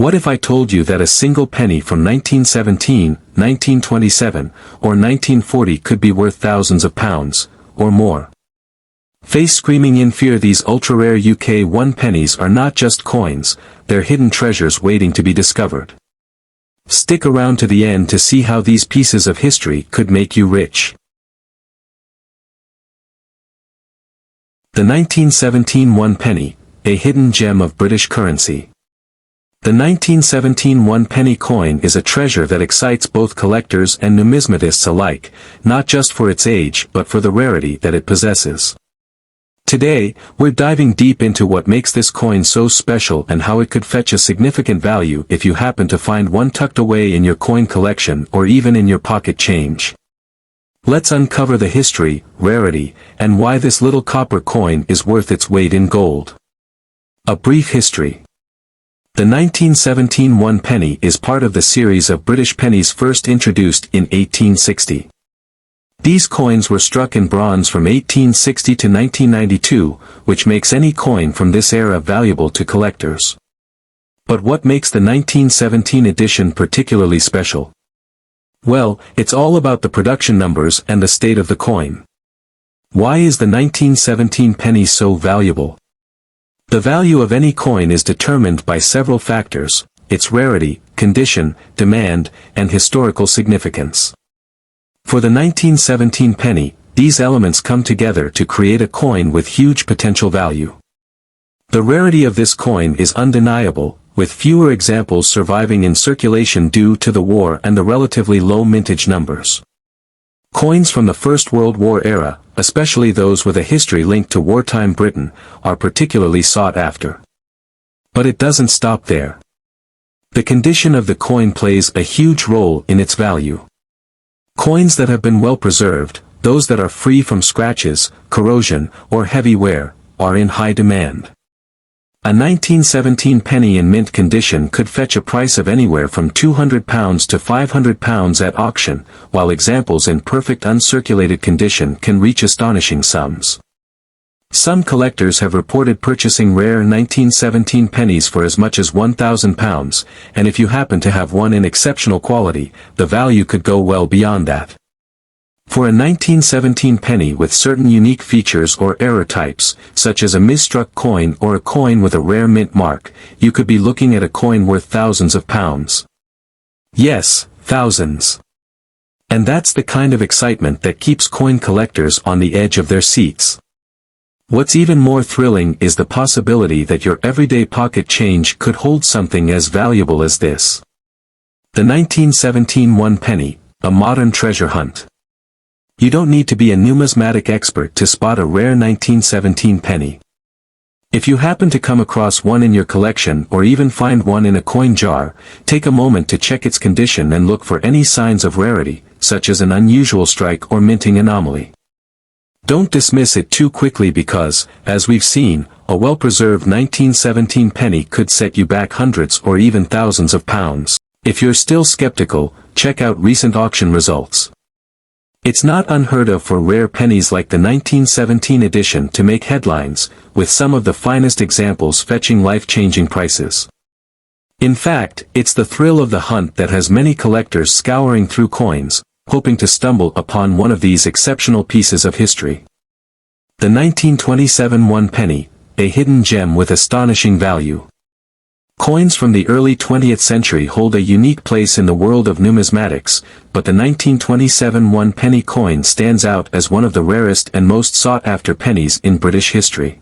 What if I told you that a single penny from 1917, 1927, or 1940 could be worth thousands of pounds, or more? Face screaming in fear, these ultra-rare UK 1 pennies are not just coins, they're hidden treasures waiting to be discovered. Stick around to the end to see how these pieces of history could make you rich. The 1917 1 penny, a hidden gem of British currency. The 1917 1 penny coin is a treasure that excites both collectors and numismatists alike, not just for its age but for the rarity that it possesses. Today, we're diving deep into what makes this coin so special and how it could fetch a significant value if you happen to find one tucked away in your coin collection or even in your pocket change. Let's uncover the history, rarity, and why this little copper coin is worth its weight in gold. A brief history. The 1917 1 penny is part of the series of British pennies first introduced in 1860. These coins were struck in bronze from 1860 to 1992, which makes any coin from this era valuable to collectors. But what makes the 1917 edition particularly special? Well, it's all about the production numbers and the state of the coin. Why is the 1917 penny so valuable? The value of any coin is determined by several factors: its rarity, condition, demand, and historical significance. For the 1917 penny, these elements come together to create a coin with huge potential value. The rarity of this coin is undeniable, with fewer examples surviving in circulation due to the war and the relatively low mintage numbers. Coins from the First World War era, especially those with a history linked to wartime Britain, are particularly sought after. But it doesn't stop there. The condition of the coin plays a huge role in its value. Coins that have been well preserved, those that are free from scratches, corrosion, or heavy wear, are in high demand. A 1917 penny in mint condition could fetch a price of anywhere from £200 to £500 at auction, while examples in perfect uncirculated condition can reach astonishing sums. Some collectors have reported purchasing rare 1917 pennies for as much as £1,000, and if you happen to have one in exceptional quality, the value could go well beyond that. For a 1917 penny with certain unique features or error types, such as a misstruck coin or a coin with a rare mint mark, you could be looking at a coin worth thousands of pounds. Yes, thousands. And that's the kind of excitement that keeps coin collectors on the edge of their seats. What's even more thrilling is the possibility that your everyday pocket change could hold something as valuable as this. The 1917 1 penny, a modern treasure hunt. You don't need to be a numismatic expert to spot a rare 1917 penny. If you happen to come across one in your collection or even find one in a coin jar, take a moment to check its condition and look for any signs of rarity, such as an unusual strike or minting anomaly. Don't dismiss it too quickly because, as we've seen, a well-preserved 1917 penny could set you back hundreds or even thousands of pounds. If you're still skeptical, check out recent auction results. It's not unheard of for rare pennies like the 1917 edition to make headlines, with some of the finest examples fetching life-changing prices. In fact, it's the thrill of the hunt that has many collectors scouring through coins, hoping to stumble upon one of these exceptional pieces of history. The 1927 1 penny, a hidden gem with astonishing value. Coins from the early 20th century hold a unique place in the world of numismatics, but the 1927 1 penny coin stands out as one of the rarest and most sought-after pennies in British history.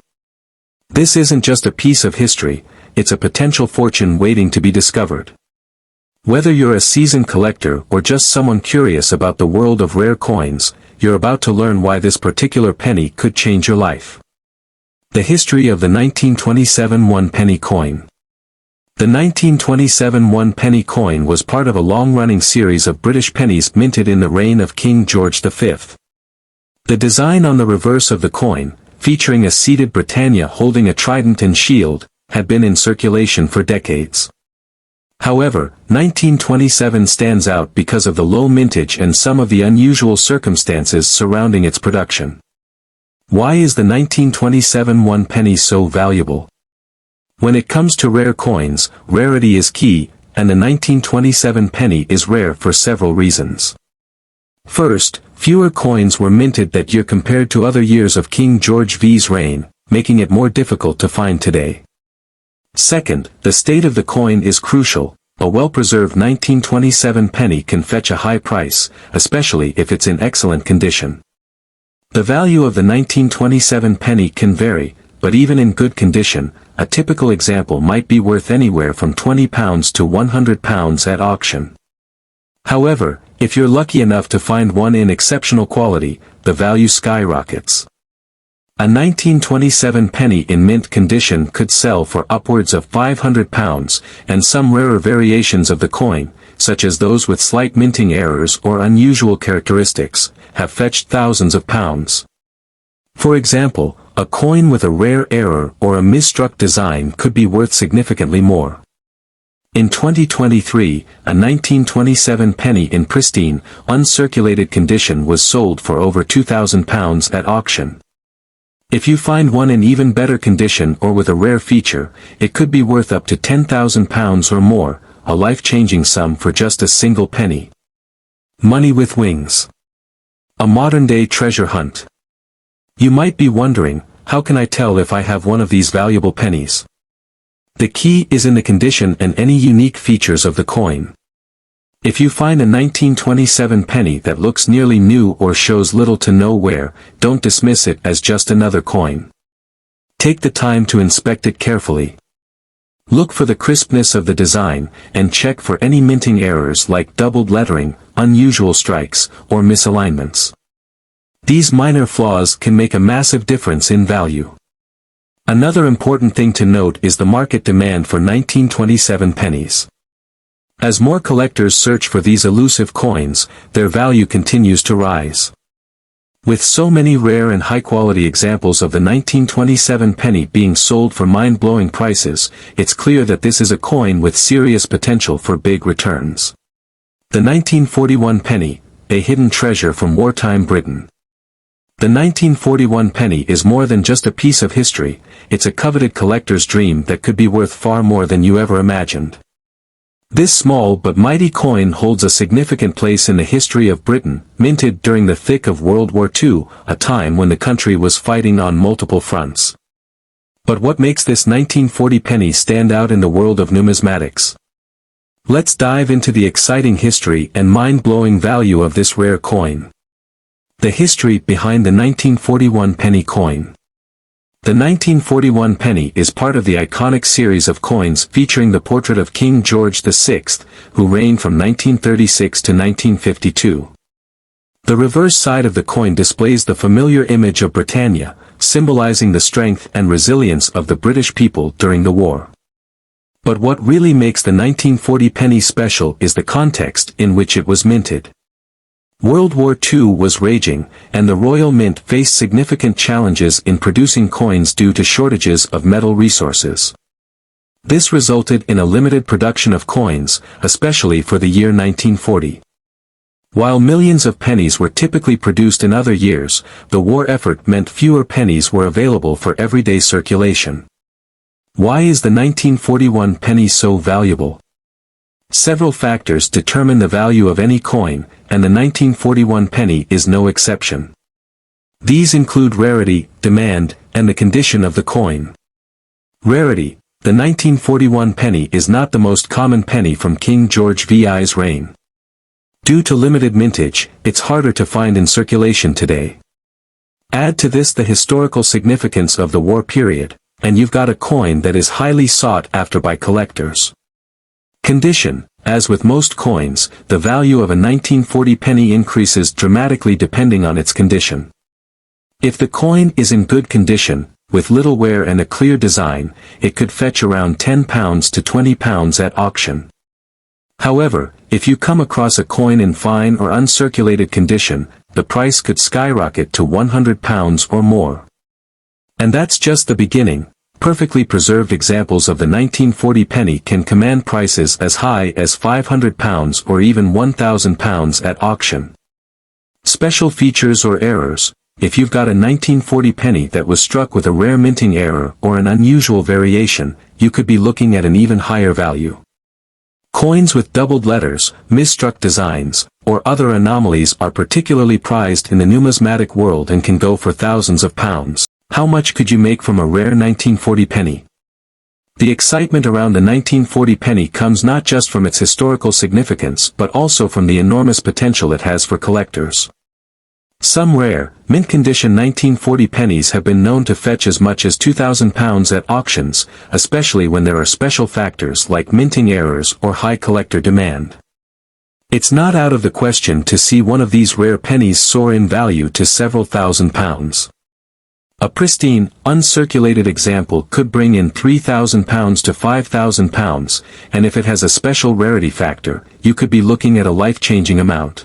This isn't just a piece of history, it's a potential fortune waiting to be discovered. Whether you're a seasoned collector or just someone curious about the world of rare coins, you're about to learn why this particular penny could change your life. The history of the 1927 1 penny coin. The 1927 1 penny coin was part of a long-running series of British pennies minted in the reign of King George V. The design on the reverse of the coin, featuring a seated Britannia holding a trident and shield, had been in circulation for decades. However, 1927 stands out because of the low mintage and some of the unusual circumstances surrounding its production. Why is the 1927 1 penny so valuable? When it comes to rare coins, rarity is key, and the 1927 penny is rare for several reasons. First, fewer coins were minted that year compared to other years of King George V's reign, making it more difficult to find today. Second, the state of the coin is crucial. A well-preserved 1927 penny can fetch a high price, especially if it's in excellent condition. The value of the 1927 penny can vary, but even in good condition, a typical example might be worth anywhere from £20 to £100 at auction. However, if you're lucky enough to find one in exceptional quality, the value skyrockets. A 1927 penny in mint condition could sell for upwards of £500, and some rarer variations of the coin, such as those with slight minting errors or unusual characteristics, have fetched thousands of pounds. For example, a coin with a rare error or a misstruck design could be worth significantly more. In 2023, a 1927 penny in pristine, uncirculated condition was sold for over £2,000 at auction. If you find one in even better condition or with a rare feature, it could be worth up to £10,000 or more, a life-changing sum for just a single penny. Money with wings. A modern-day treasure hunt. You might be wondering, how can I tell if I have one of these valuable pennies? The key is in the condition and any unique features of the coin. If you find a 1927 penny that looks nearly new or shows little to no wear, don't dismiss it as just another coin. Take the time to inspect it carefully. Look for the crispness of the design, and check for any minting errors like doubled lettering, unusual strikes, or misalignments. These minor flaws can make a massive difference in value. Another important thing to note is the market demand for 1927 pennies. As more collectors search for these elusive coins, their value continues to rise. With so many rare and high-quality examples of the 1927 penny being sold for mind-blowing prices, it's clear that this is a coin with serious potential for big returns. The 1941 penny, a hidden treasure from wartime Britain. The 1941 penny is more than just a piece of history, it's a coveted collector's dream that could be worth far more than you ever imagined. This small but mighty coin holds a significant place in the history of Britain, minted during the thick of World War II, a time when the country was fighting on multiple fronts. But what makes this 1940 penny stand out in the world of numismatics? Let's dive into the exciting history and mind-blowing value of this rare coin. The history behind the 1941 penny coin. The 1941 penny is part of the iconic series of coins featuring the portrait of King George VI, who reigned from 1936 to 1952. The reverse side of the coin displays the familiar image of Britannia, symbolizing the strength and resilience of the British people during the war. But what really makes the 1940 penny special is the context in which it was minted. World War II was raging, and the Royal Mint faced significant challenges in producing coins due to shortages of metal resources. This resulted in a limited production of coins, especially for the year 1940. While millions of pennies were typically produced in other years, the war effort meant fewer pennies were available for everyday circulation. Why is the 1941 penny so valuable? Several factors determine the value of any coin, and the 1941 penny is no exception. These include rarity, demand, and the condition of the coin. Rarity. The 1941 penny is not the most common penny from King George VI's reign. Due to limited mintage, it's harder to find in circulation today. Add to this the historical significance of the war period, and you've got a coin that is highly sought after by collectors. Condition. As with most coins, the value of a 1940 penny increases dramatically depending on its condition. If the coin is in good condition, with little wear and a clear design, it could fetch around £10 to £20 at auction. However, if you come across a coin in fine or uncirculated condition, the price could skyrocket to £100 or more. And that's just the beginning. Perfectly preserved examples of the 1940 penny can command prices as high as £500 or even £1,000 at auction. Special features or errors. If you've got a 1940 penny that was struck with a rare minting error or an unusual variation, you could be looking at an even higher value. Coins with doubled letters, misstruck designs, or other anomalies are particularly prized in the numismatic world and can go for thousands of pounds. How much could you make from a rare 1940 penny? The excitement around the 1940 penny comes not just from its historical significance but also from the enormous potential it has for collectors. Some rare, mint-condition 1940 pennies have been known to fetch as much as £2,000 at auctions, especially when there are special factors like minting errors or high collector demand. It's not out of the question to see one of these rare pennies soar in value to several £1,000s. A pristine, uncirculated example could bring in £3,000 to £5,000, and if it has a special rarity factor, you could be looking at a life-changing amount.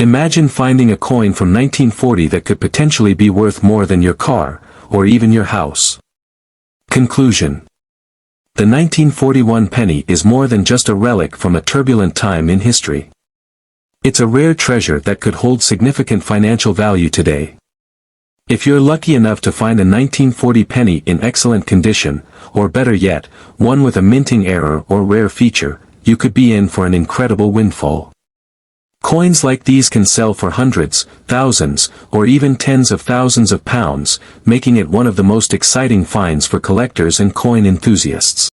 Imagine finding a coin from 1940 that could potentially be worth more than your car, or even your house. Conclusion. The 1941 penny is more than just a relic from a turbulent time in history. It's a rare treasure that could hold significant financial value today. If you're lucky enough to find a 1940 penny in excellent condition, or better yet, one with a minting error or rare feature, you could be in for an incredible windfall. Coins like these can sell for hundreds, thousands, or even tens of thousands of pounds, making it one of the most exciting finds for collectors and coin enthusiasts.